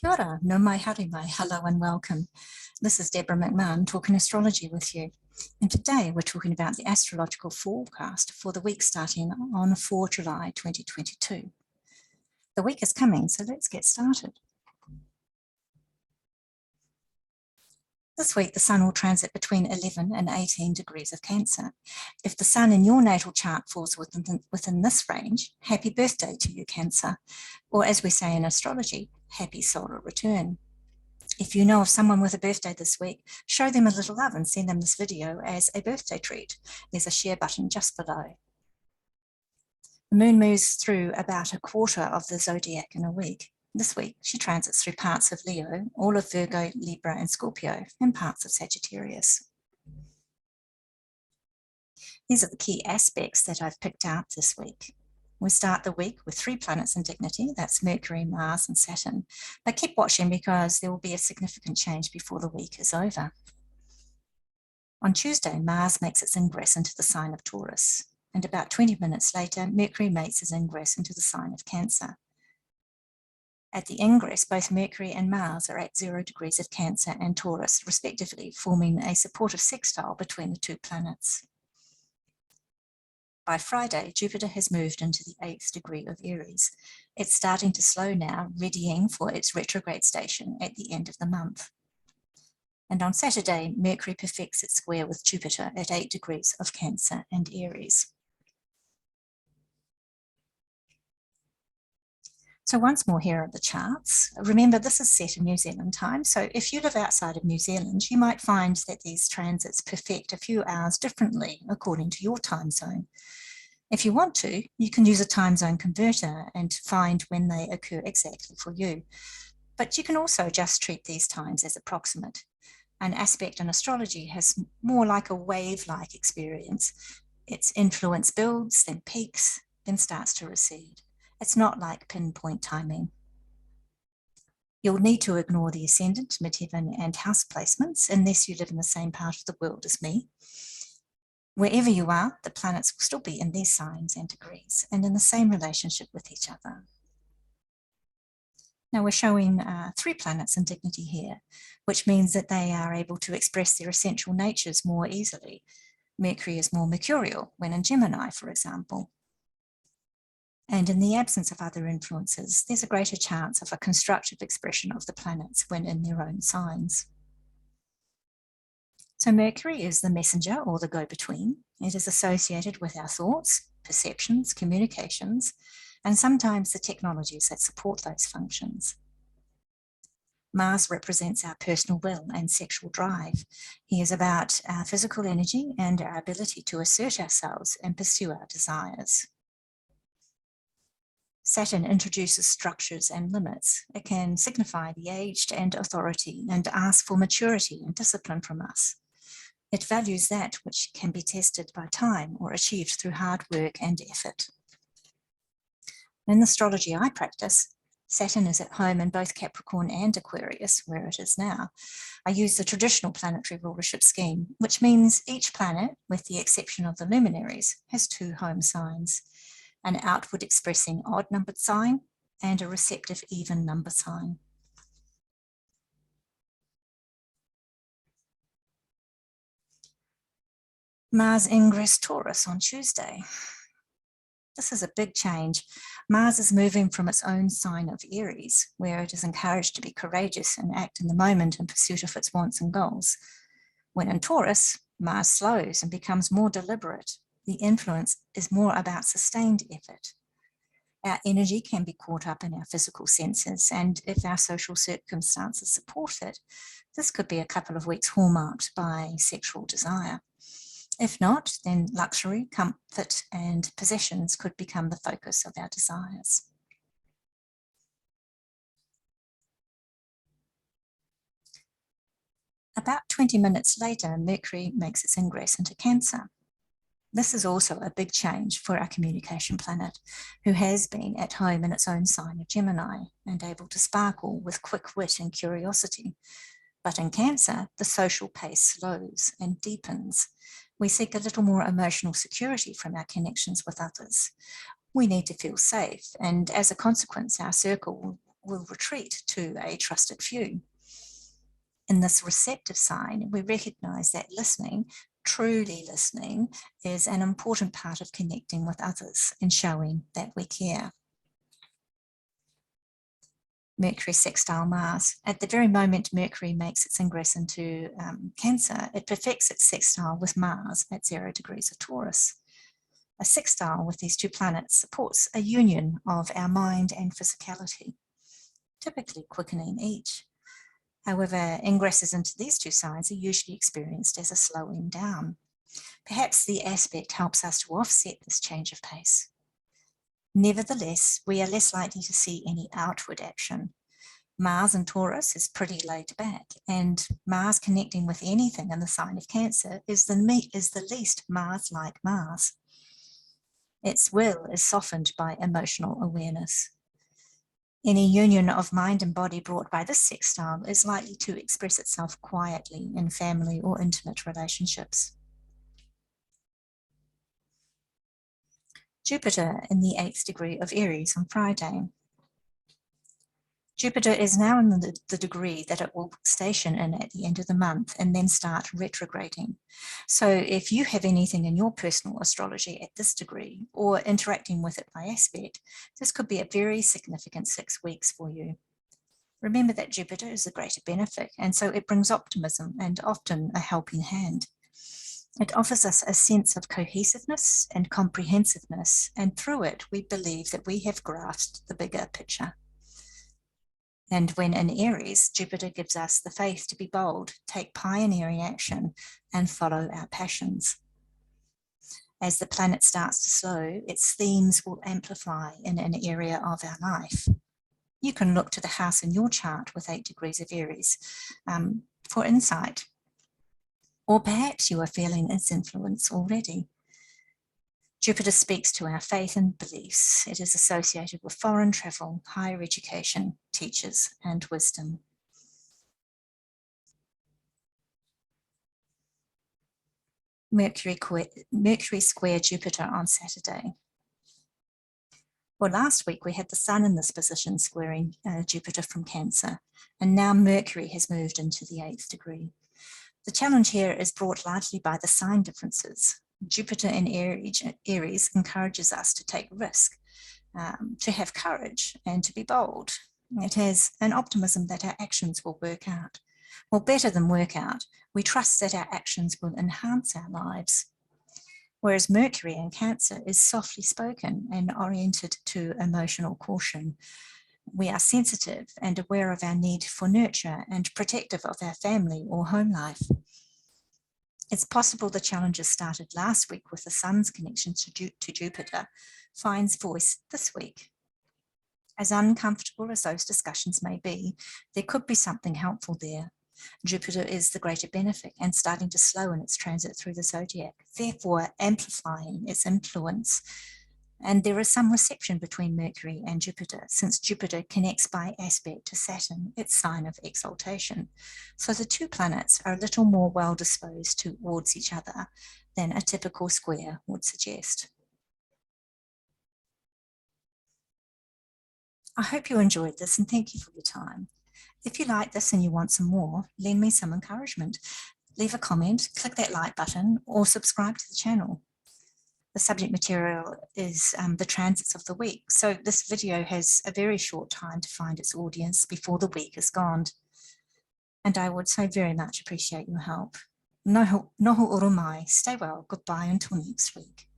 Kia ora, no mai haere mai, hello and welcome. This is Deborah McMahon talking astrology with you. And today we're talking about the astrological forecast for the week starting on 4 July 2022. The week is coming, so let's get started. This week, the Sun will transit between 11 and 18 degrees of Cancer. If the Sun in your natal chart falls within this range, happy birthday to you, Cancer. Or as we say in astrology, happy solar return. If you know of someone with a birthday this week, show them a little love and send them this video as a birthday treat. There's a share button just below. The moon moves through about a quarter of the zodiac in a week. This week, she transits through parts of Leo, all of Virgo, Libra, and Scorpio, and parts of Sagittarius. These are the key aspects that I've picked out this week. We start the week with 3 planets in dignity, that's Mercury, Mars, and Saturn. But keep watching because there will be a significant change before the week is over. On Tuesday, Mars makes its ingress into the sign of Taurus, and about 20 minutes later, Mercury makes its ingress into the sign of Cancer. At the ingress, both Mercury and Mars are at 0 degrees of Cancer and Taurus, respectively, forming a supportive sextile between the 2 planets. By Friday, Jupiter has moved into the 8th degree of Aries. It's starting to slow now, readying for its retrograde station at the end of the month. And on Saturday, Mercury perfects its square with Jupiter at 8 degrees of Cancer and Aries. So once more, here are the charts. Remember, this is set in New Zealand time, so if you live outside of New Zealand, you might find that these transits perfect a few hours differently according to your time zone. If you want to, you can use a time zone converter and find when they occur exactly for you. But you can also just treat these times as approximate. An aspect in astrology has more like a wave-like experience. Its influence builds, then peaks, then starts to recede. It's not like pinpoint timing. You'll need to ignore the ascendant, midheaven, and house placements unless you live in the same part of the world as me. Wherever you are, the planets will still be in their signs and degrees and in the same relationship with each other. Now we're showing 3 planets in dignity here, which means that they are able to express their essential natures more easily. Mercury is more mercurial when in Gemini, for example. And in the absence of other influences, there's a greater chance of a constructive expression of the planets when in their own signs. So Mercury is the messenger or the go-between. It is associated with our thoughts, perceptions, communications, and sometimes the technologies that support those functions. Mars represents our personal will and sexual drive. He is about our physical energy and our ability to assert ourselves and pursue our desires. Saturn introduces structures and limits. It can signify the aged and authority and ask for maturity and discipline from us. It values that which can be tested by time or achieved through hard work and effort. In the astrology I practice, Saturn is at home in both Capricorn and Aquarius, where it is now. I use the traditional planetary rulership scheme, which means each planet, with the exception of the luminaries, has 2 home signs, an outward expressing odd-numbered sign and a receptive even number sign. Mars ingress Taurus on Tuesday. This is a big change. Mars is moving from its own sign of Aries, where it is encouraged to be courageous and act in the moment in pursuit of its wants and goals. When in Taurus, Mars slows and becomes more deliberate. The influence is more about sustained effort. Our energy can be caught up in our physical senses, and if our social circumstances support it, this could be a couple of weeks hallmarked by sexual desire. If not, then luxury, comfort, and possessions could become the focus of our desires. About 20 minutes later, Mercury makes its ingress into Cancer. This is also a big change for our communication planet, who has been at home in its own sign of Gemini and able to sparkle with quick wit and curiosity. But in Cancer, the social pace slows and deepens. We seek a little more emotional security from our connections with others. We need to feel safe, and as a consequence, our circle will retreat to a trusted few. In this receptive sign, we recognize that listening, truly listening, is an important part of connecting with others and showing that we care. Mercury sextile Mars. At the very moment Mercury makes its ingress into Cancer, it perfects its sextile with Mars at 0 degrees of Taurus. A sextile with these two planets supports a union of our mind and physicality, typically quickening each. However, ingresses into these two signs are usually experienced as a slowing down. Perhaps the aspect helps us to offset this change of pace. Nevertheless, we are less likely to see any outward action. Mars in Taurus is pretty laid back, and Mars connecting with anything in the sign of Cancer is the least Mars-like Mars. Its will is softened by emotional awareness. Any union of mind and body brought by this sextile is likely to express itself quietly in family or intimate relationships. Jupiter in the 8th degree of Aries on Friday. Jupiter is now in the degree that it will station in at the end of the month and then start retrograding. So if you have anything in your personal astrology at this degree or interacting with it by aspect, this could be a very significant 6 weeks for you. Remember that Jupiter is a greater benefic, and so it brings optimism and often a helping hand. It offers us a sense of cohesiveness and comprehensiveness, and through it we believe that we have grasped the bigger picture. And when in Aries, Jupiter gives us the faith to be bold, take pioneering action, and follow our passions. As the planet starts to slow, its themes will amplify in an area of our life. You can look to the house in your chart with 8 degrees of Aries for insight. Or perhaps you are feeling its influence already. Jupiter speaks to our faith and beliefs. It is associated with foreign travel, higher education, teachers, and wisdom. Mercury square Jupiter on Saturday. Well, last week we had the Sun in this position squaring Jupiter from Cancer, and now Mercury has moved into the 8th degree. The challenge here is brought largely by the sign differences. Jupiter in Aries encourages us to take risk, to have courage, and to be bold. It has an optimism that our actions will work out. Well, better than work out, we trust that our actions will enhance our lives. Whereas Mercury in Cancer is softly spoken and oriented to emotional caution. We are sensitive and aware of our need for nurture and protective of our family or home life. It's possible the challenges started last week with the Sun's connection to Jupiter finds voice this week. As uncomfortable as those discussions may be, there could be something helpful there. Jupiter is the greater benefic and starting to slow in its transit through the zodiac, therefore amplifying its influence. And there is some reception between Mercury and Jupiter, since Jupiter connects by aspect to Saturn, its sign of exaltation. So the two planets are a little more well-disposed towards each other than a typical square would suggest. I hope you enjoyed this and thank you for your time. If you like this and you want some more, lend me some encouragement. Leave a comment, click that like button, or subscribe to the channel. The subject material is the transits of the week, so this video has a very short time to find its audience before the week is gone. And I would so very much appreciate your help. Noho oro mai, stay well, goodbye until next week.